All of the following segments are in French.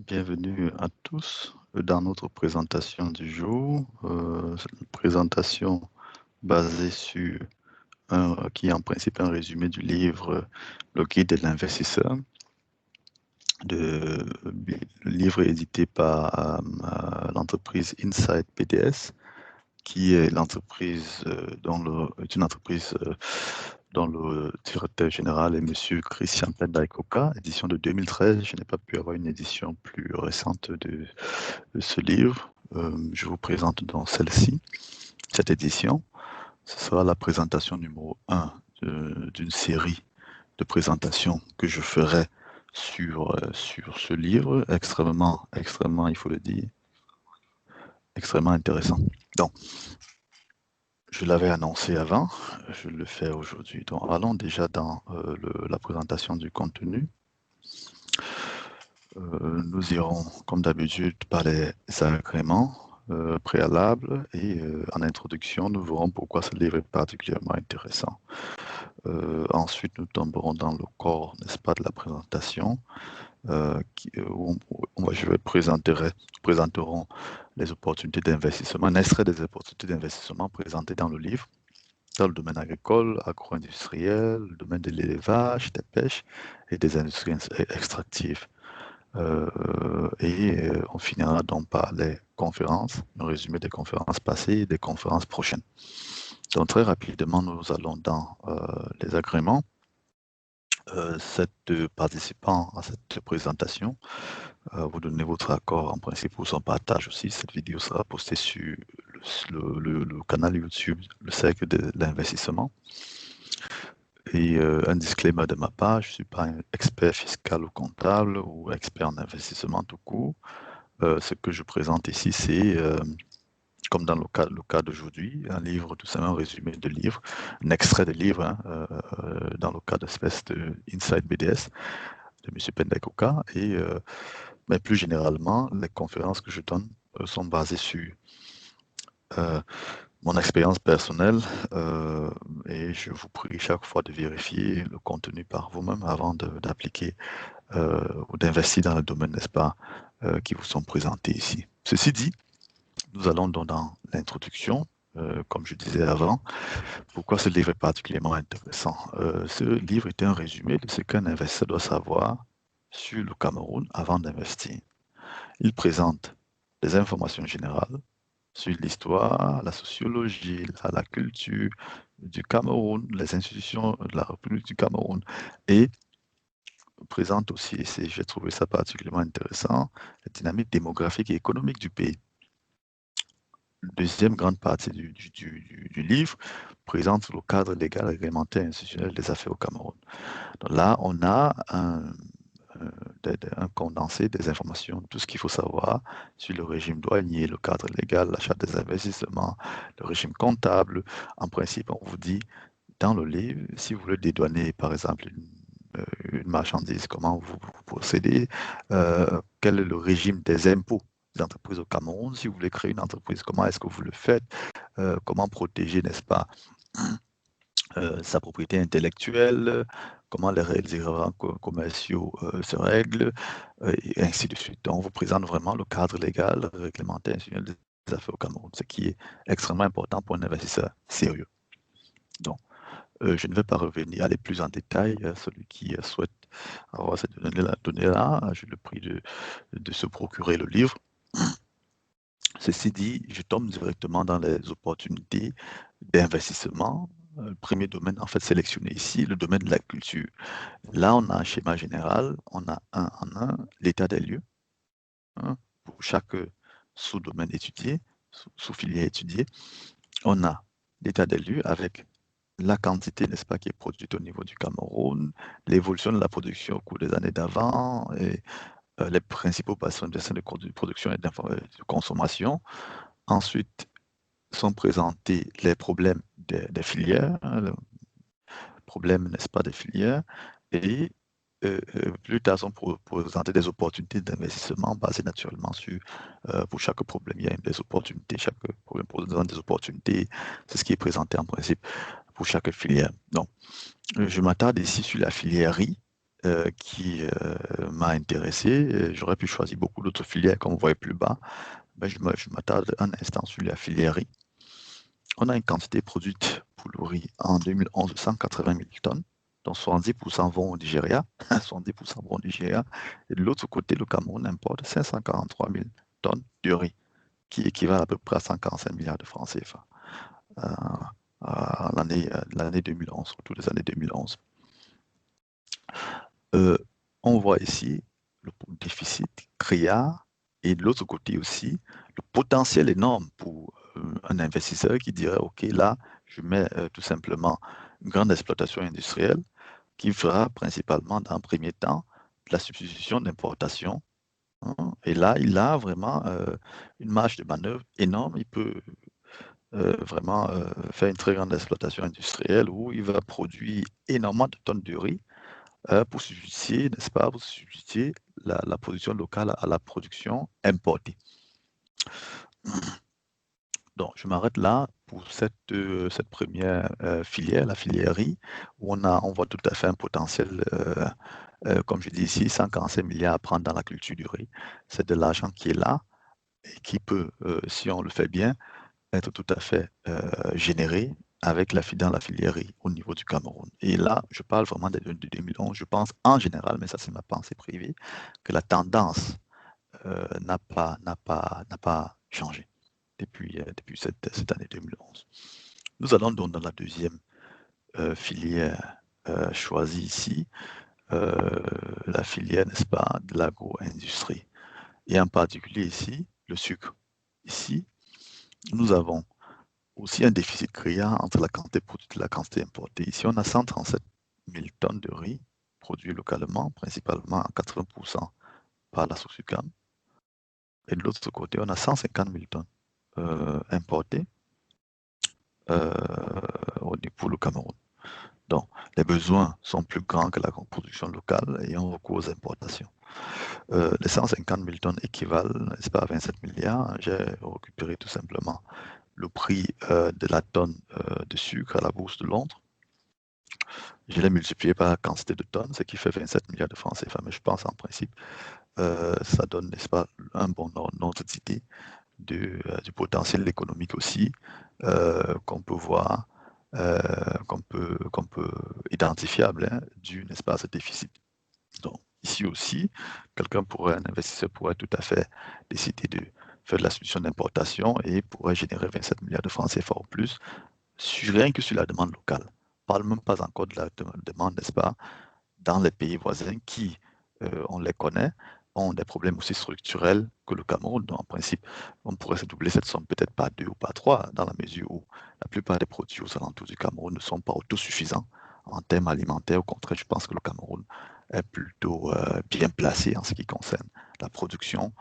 Bienvenue à tous dans notre présentation du jour. C'est une présentation basée sur qui est en principe un résumé du livre Le Guide de l'investisseur. Le livre est édité par l'entreprise Insight PDS, qui est l'entreprise est une entreprise dont le directeur général est Monsieur Christian Pendaikoka, édition de 2013. Je n'ai pas pu avoir une édition plus récente de ce livre. Je vous présente donc celle-ci, cette édition. Ce sera la présentation numéro 1 d'une série de présentations que je ferai sur ce livre, extrêmement, il faut le dire, extrêmement intéressant. Donc, je l'avais annoncé avant, je le fais aujourd'hui. Donc, allons déjà dans la présentation du contenu. Nous irons, comme d'habitude, par les agréments préalables et en introduction, nous verrons pourquoi ce livre est particulièrement intéressant. Ensuite, nous tomberons dans le corps, n'est-ce pas, de la présentation, je présenterons les opportunités d'investissement, un extrait des opportunités d'investissement présentées dans le livre, dans le domaine agricole, agro-industriel, le domaine de l'élevage, des pêches et des industries extractives. On finira donc par les conférences, un résumé des conférences passées et des conférences prochaines. Donc très rapidement, nous allons dans les agréments. 7 participants à cette présentation, vous donnez votre accord en principe pour son partage aussi. Cette vidéo sera postée sur le canal YouTube, le cercle de l'investissement. Et un disclaimer de ma part, je ne suis pas un expert fiscal ou comptable ou expert en investissement tout court. Ce que je présente ici, c'est, comme dans le cas d'aujourd'hui, un livre, tout simplement un résumé de livre, un extrait de livre, hein, dans le cas d'espèce de Inside BDS, de M. Pendaikoka. Mais plus généralement, les conférences que je donne sont basées sur mon expérience personnelle et je vous prie chaque fois de vérifier le contenu par vous-même avant d'appliquer ou d'investir dans le domaine, n'est-ce pas, qui vous sont présentés ici. Ceci dit, nous allons donc dans l'introduction, comme je disais avant. Pourquoi ce livre est particulièrement intéressant? Ce livre est un résumé de ce qu'un investisseur doit savoir sur le Cameroun avant d'investir. Il présente des informations générales sur l'histoire, la sociologie, la culture du Cameroun, les institutions de la République du Cameroun, et présente aussi, et j'ai trouvé ça particulièrement intéressant, la dynamique démographique et économique du pays. La deuxième grande partie du livre présente le cadre légal, réglementaire et institutionnel des affaires au Cameroun. Donc là, on a un condensé des informations, tout ce qu'il faut savoir sur le régime douanier, le cadre légal, l'achat des investissements, le régime comptable. En principe, on vous dit dans le livre, si vous voulez dédouaner, par exemple, une marchandise, comment vous procédez, quel est le régime des impôts des entreprises au Cameroun, si vous voulez créer une entreprise, comment est-ce que vous le faites, comment protéger, n'est-ce pas, sa propriété intellectuelle, comment les irrévérents commerciaux se règlent, et ainsi de suite. Donc, on vous présente vraiment le cadre légal, réglementaire, institutionnel des affaires au Cameroun, ce qui est extrêmement important pour un investisseur sérieux. Donc, je ne vais pas revenir, aller plus en détail. Celui qui souhaite avoir cette donnée-là, je le prie de se procurer le livre. Ceci dit, je tombe directement dans les opportunités d'investissement. Le premier domaine, en fait, sélectionné ici, le domaine de la culture. Là, on a un schéma général, on a un en un, l'état des lieux, hein, pour chaque sous-domaine étudié, sous-filière étudiée. On a l'état des lieux avec la quantité, n'est-ce pas, qui est produite au niveau du Cameroun, l'évolution de la production au cours des années d'avant, et les principaux bassins de production et de consommation. Ensuite, sont présentés les problèmes des filières, hein, le problème, n'est-ce pas, des filières, et plus tard sont présentés des opportunités d'investissement basées naturellement sur, pour chaque problème, il y a des opportunités, chaque problème présente des opportunités, c'est ce qui est présenté en principe pour chaque filière. Donc, je m'attarde ici sur la filière riz, qui m'a intéressé. J'aurais pu choisir beaucoup d'autres filières, comme vous voyez plus bas. Ben, je m'attarde un instant sur la filière riz. On a une quantité produite pour le riz en 2011 de 180 000 tonnes, dont 70% vont au Nigeria, 70% vont au Nigeria. Et de l'autre côté, le Cameroun importe 543 000 tonnes de riz, qui équivalent à peu près à 145 milliards de francs CFA. L'année 2011, autour des années 2011. On voit ici le déficit criard et de l'autre côté aussi le potentiel énorme pour un investisseur qui dirait ok, là je mets tout simplement une grande exploitation industrielle qui fera principalement dans un premier temps de la substitution d'importation, hein, et là il a vraiment une marge de manœuvre énorme. Il peut vraiment faire une très grande exploitation industrielle où il va produire énormément de tonnes de riz pour substituer, n'est-ce pas, pour substituer la production locale à la production importée. Donc, je m'arrête là pour cette première filière, la filière riz, où on voit tout à fait un potentiel, comme je dis ici, 145 milliards à prendre dans la culture du riz. C'est de l'argent qui est là et qui peut, si on le fait bien, être tout à fait généré dans la filière riz au niveau du Cameroun. Et là, je parle vraiment de 2011. Je pense en général, mais ça c'est ma pensée privée, que la tendance n'a pas changé depuis cette année 2011. Nous allons donc dans la deuxième filière choisie ici, la filière, n'est-ce pas, de l'agro-industrie. Et en particulier ici, le sucre. Ici, nous avons aussi un déficit criard entre la quantité produite et la quantité importée. Ici, on a 137 000 tonnes de riz produits localement, principalement à 80% par la Sosucam. Et de l'autre côté, on a 150 000 tonnes importées pour le Cameroun. Donc, les besoins sont plus grands que la production locale et on recourt aux importations. Les 150 000 tonnes équivalent, n'est-ce pas, à 27 milliards. J'ai récupéré tout simplement le prix de la tonne de sucre à la bourse de Londres. Je l'ai multiplié par la quantité de tonnes, ce qui fait 27 milliards de francs CFA. Mais je pense en principe, ça donne, n'est-ce pas, un bon ordre d'idée du potentiel économique aussi qu'on peut voir, qu'on peut identifiable, hein, dû, n'est-ce pas, à ce déficit. Donc, ici aussi, un investisseur pourrait tout à fait décider de faire de la solution d'importation et pourrait générer 27 milliards de francs CFA au plus, rien que sur la demande locale. On ne parle même pas encore de la demande, n'est-ce pas, dans les pays voisins qui, on les connaît, ont des problèmes aussi structurels que le Cameroun. Donc, en principe, on pourrait se doubler cette somme peut-être par 2 ou par 3, dans la mesure où la plupart des produits aux alentours du Cameroun ne sont pas autosuffisants en termes alimentaires. Au contraire, je pense que le Cameroun est plutôt bien placé en ce qui concerne la production,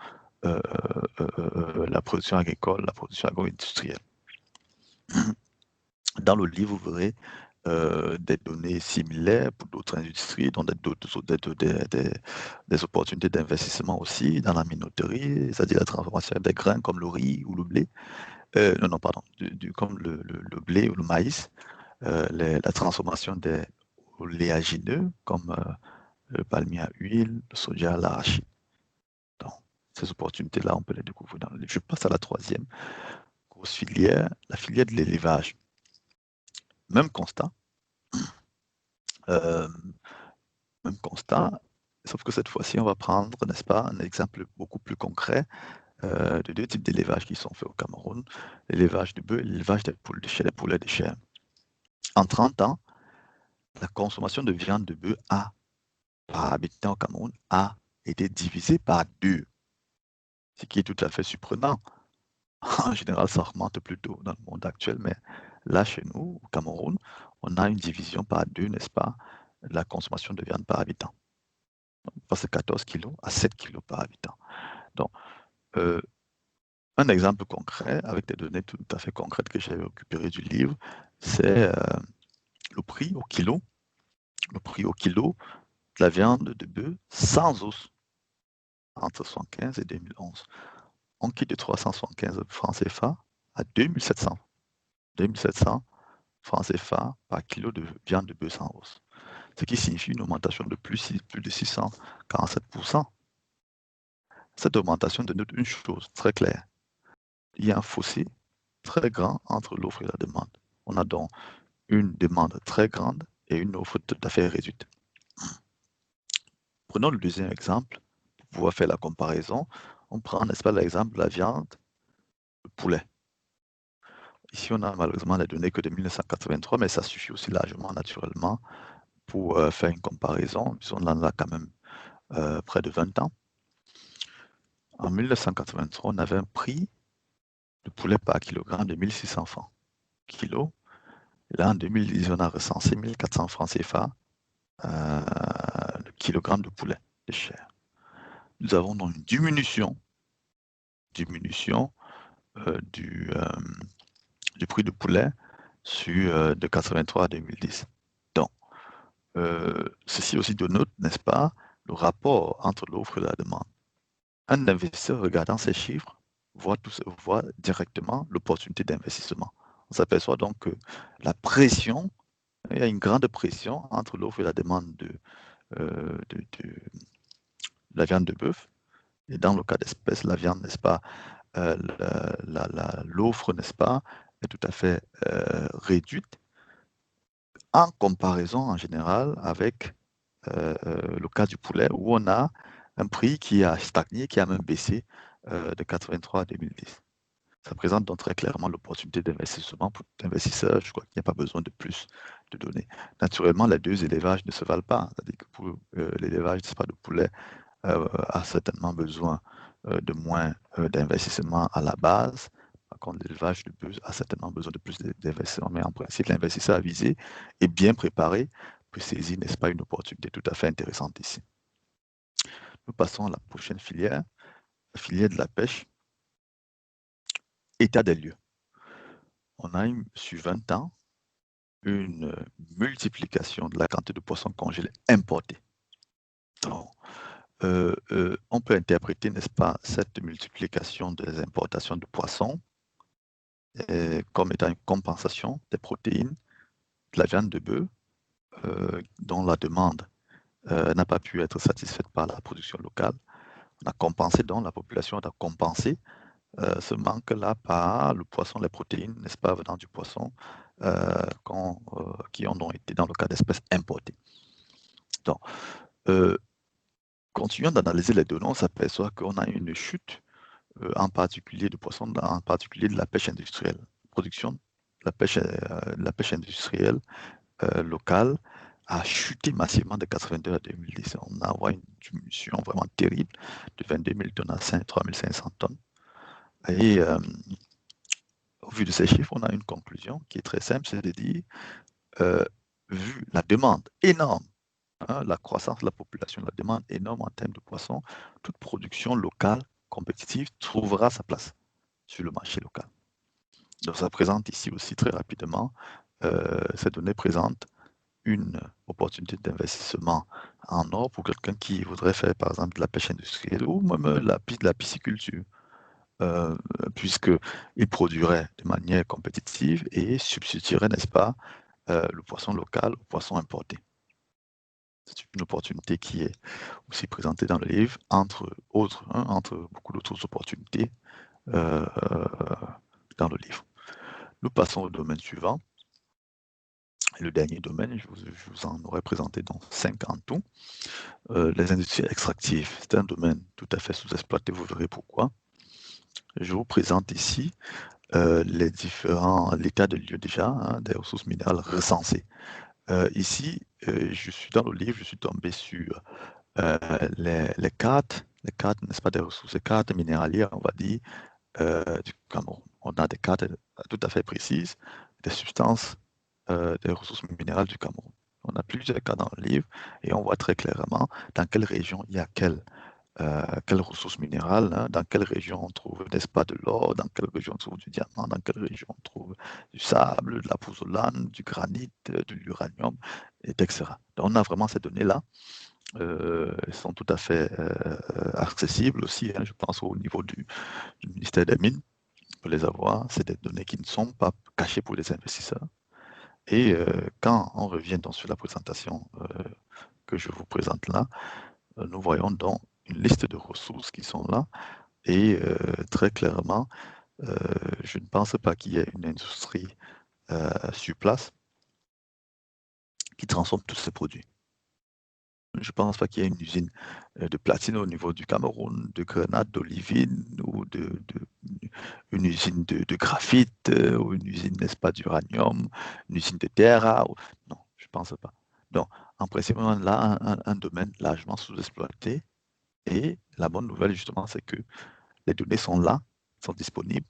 agricole, la production agro-industrielle. Dans le livre, vous verrez des données similaires pour d'autres industries, donc des opportunités d'investissement aussi dans la minoterie, c'est-à-dire la transformation des grains comme le riz ou le blé, non, pardon, comme le blé ou le maïs, la transformation des oléagineux comme le palmier à huile, le soja, l'arachide. Donc, ces opportunités-là, on peut les découvrir dans le livre. Je passe à la troisième grosse filière, la filière de l'élevage. Même constat. Euh, Même constat, sauf que cette fois-ci, on va prendre, n'est-ce pas, un exemple beaucoup plus concret de deux types d'élevage qui sont faits au Cameroun, l'élevage de bœufs et l'élevage des poules de chair, des poulets de chair. En 30 ans, la consommation de viande de bœuf par habitant au Cameroun a été divisée par 2, ce qui est tout à fait surprenant. En général, ça remonte plutôt dans le monde actuel, mais là, chez nous, au Cameroun, on a une division par 2, n'est-ce pas, de la consommation de viande par habitant. On passe de 14 kg à 7 kg par habitant. Donc, un exemple concret, avec des données tout à fait concrètes que j'ai récupérées du livre, c'est le prix au kilo. Le prix au kilo de la viande de bœuf sans os entre 1975 et 2011. On quitte de 375 francs CFA à 2700 francs CFA par kilo de viande de bœuf sans os. ce qui signifie une augmentation de plus de 647%. Cette augmentation dénote une chose très claire. Il y a un fossé très grand entre l'offre et la demande. On a donc une demande très grande et une offre tout à fait réduite. Prenons le deuxième exemple pour pouvoir faire la comparaison. On prend, n'est-ce pas, l'exemple de la viande, le poulet. Ici, on a malheureusement les données que de 1983, mais ça suffit aussi largement, naturellement, pour faire une comparaison. On en a quand même près de 20 ans. En 1983, on avait un prix de poulet par kilogramme de 1600 francs kilo. Et là, en 2010, on a recensé 1400 francs CFA le kilogramme de poulet de chair. Nous avons donc une diminution du prix du poulet de 83 à 2010. Donc, ceci aussi dénote, n'est-ce pas, le rapport entre l'offre et la demande. Un investisseur regardant ces chiffres voit directement l'opportunité d'investissement. On s'aperçoit donc que il y a une grande pression entre l'offre et la demande de la viande de bœuf. Et dans le cas d'espèce, la viande, n'est-ce pas, l'offre, n'est-ce pas, est tout à fait réduite en comparaison en général avec le cas du poulet où on a un prix qui a stagné, qui a même baissé de 83 à 2010. Ça présente donc très clairement l'opportunité d'investissement pour l'investisseur. Je crois qu'il n'y a pas besoin de plus de données. Naturellement, les deux élevages ne se valent pas. C'est-à-dire que pour l'élevage, n'est-ce pas, de poulet a certainement besoin de moins d'investissement à la base. Par contre, l'élevage de bœufs a certainement besoin de plus d'investissement. Mais en principe, l'investisseur avisé est bien préparé peut saisir, n'est-ce pas, une opportunité tout à fait intéressante ici. Nous passons à la prochaine filière, la filière de la pêche. État des lieux. On a eu, sur 20 ans, une multiplication de la quantité de poissons congelés importés. Donc, on peut interpréter, n'est-ce pas, cette multiplication des importations de poissons comme étant une compensation des protéines de la viande de bœuf dont la demande n'a pas pu être satisfaite par la production locale. On a compensé, donc la population a compensé ce manque-là par le poisson, les protéines, n'est-ce pas, venant du poisson, qui ont donc été, dans le cas d'espèces, importées. Donc, continuons d'analyser les données, on s'aperçoit qu'on a une chute, en particulier de poissons, en particulier de la pêche industrielle. Production de la pêche industrielle locale a chuté massivement de 82 à 2010. On a une diminution vraiment terrible de 22 000 tonnes à 3 500 tonnes. Et au vu de ces chiffres, on a une conclusion qui est très simple, c'est de dire, vu la demande énorme, la croissance de la population, la demande énorme en termes de poissons, toute production locale compétitive trouvera sa place sur le marché local. Donc ça présente ici aussi très rapidement, ces données présentent une opportunité d'investissement en or pour quelqu'un qui voudrait faire par exemple de la pêche industrielle ou même la pisciculture. Puisqu'il produirait de manière compétitive et substituerait, n'est-ce pas, le poisson local au poisson importé. C'est une opportunité qui est aussi présentée dans le livre, entre beaucoup d'autres opportunités dans le livre. Nous passons au domaine suivant. Le dernier domaine, je vous en aurais présenté dans 5 en tout. Les industries extractives, c'est un domaine tout à fait sous-exploité, vous verrez pourquoi. Je vous présente ici l'état de lieu déjà des ressources minérales recensées. Ici, je suis dans le livre, je suis tombé sur les cartes, n'est-ce pas, des ressources, les cartes minéralières, on va dire, du Cameroun. On a des cartes tout à fait précises des substances, des ressources minérales du Cameroun. On a plusieurs cas dans le livre et on voit très clairement dans quelle région il y a quelles ressources minérales, dans quelle région on trouve, n'est-ce pas, de l'or, dans quelle région on trouve du diamant, dans quelle région on trouve du sable, de la pouzzolane, du granit, de l'uranium, etc. Donc on a vraiment ces données-là. Elles sont tout à fait accessibles aussi, je pense au niveau du ministère des Mines, pour les avoir. C'est des données qui ne sont pas cachées pour les investisseurs. Et quand on revient donc sur la présentation que je vous présente là, nous voyons donc une liste de ressources qui sont là et très clairement, je ne pense pas qu'il y ait une industrie sur place qui transforme tous ces produits. Je ne pense pas qu'il y ait une usine de platine au niveau du Cameroun, de grenade, d'olivine ou une usine de graphite ou une usine, n'est-ce pas, d'uranium, une usine de terre rare. Non, je ne pense pas. Donc, en principe, on a là un domaine largement sous-exploité et la bonne nouvelle, justement, c'est que les données sont là, sont disponibles.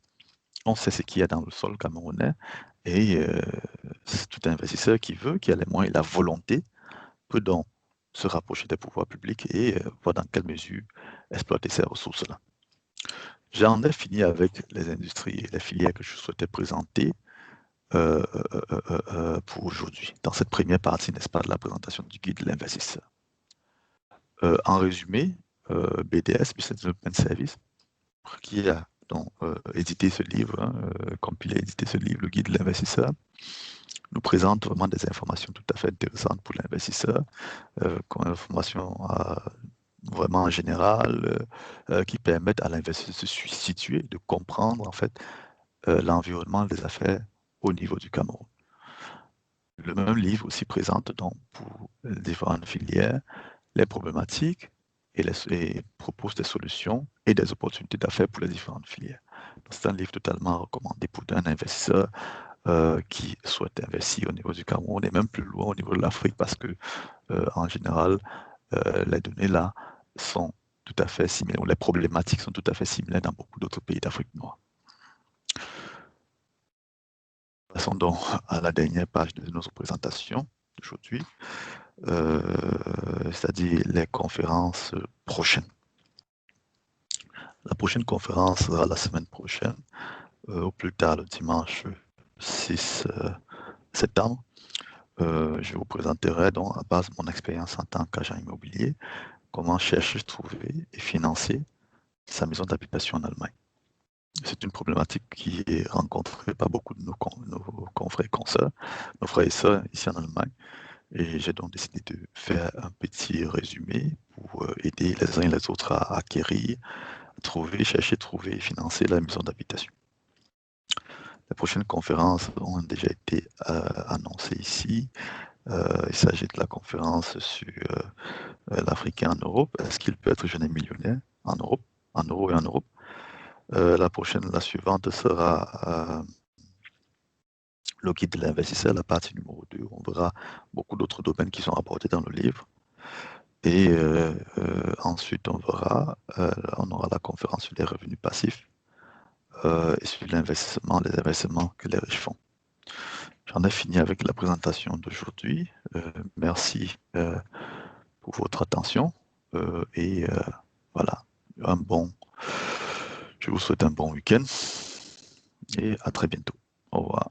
On sait ce qu'il y a dans le sol camerounais et tout investisseur qui veut, qui a les moyens et la volonté, peut donc se rapprocher des pouvoirs publics et voir dans quelle mesure exploiter ces ressources-là. J'en ai fini avec les industries et les filières que je souhaitais présenter pour aujourd'hui, dans cette première partie, n'est-ce pas, de la présentation du guide de l'investisseur. En résumé, BDS, Business Development Service, qui a donc édité ce livre, compilé, édité ce livre, le guide de l'investisseur, nous présente vraiment des informations tout à fait intéressantes pour l'investisseur, comme information vraiment en général, qui permettent à l'investisseur de se situer, de comprendre en fait l'environnement des affaires au niveau du Cameroun. Le même livre aussi présente donc pour les différentes filières les problématiques et propose des solutions et des opportunités d'affaires pour les différentes filières. C'est un livre totalement recommandé pour un investisseur qui souhaite investir au niveau du Cameroun et même plus loin au niveau de l'Afrique parce que en général, les données là sont tout à fait similaires, les problématiques sont tout à fait similaires dans beaucoup d'autres pays d'Afrique noire. Passons donc à la dernière page de notre présentation d'aujourd'hui, c'est-à-dire les conférences prochaines. La prochaine conférence sera la semaine prochaine, au plus tard le dimanche 6 septembre. Je vous présenterai donc à base de mon expérience en tant qu'agent immobilier comment chercher, trouver et financer sa maison d'habitation en Allemagne. C'est une problématique qui est rencontrée par beaucoup de nos confrères et consoeurs, nos frères et sœurs ici en Allemagne. Et j'ai donc décidé de faire un petit résumé pour aider les uns et les autres à acquérir, trouver, chercher, trouver et financer la maison d'habitation. Les prochaines conférences ont déjà été annoncées ici. Il s'agit de la conférence sur l'Africain en Europe. Est-ce qu'il peut être jeune et millionnaire en Europe, en euros et en Europe? La suivante sera le guide de l'investisseur, la partie numéro 2. On verra beaucoup d'autres domaines qui sont abordés dans le livre. Et ensuite, on aura la conférence sur les revenus passifs et sur l'investissement, les investissements que les riches font. J'en ai fini avec la présentation d'aujourd'hui. Merci pour votre attention et voilà, je vous souhaite un bon week-end et à très bientôt. Au revoir.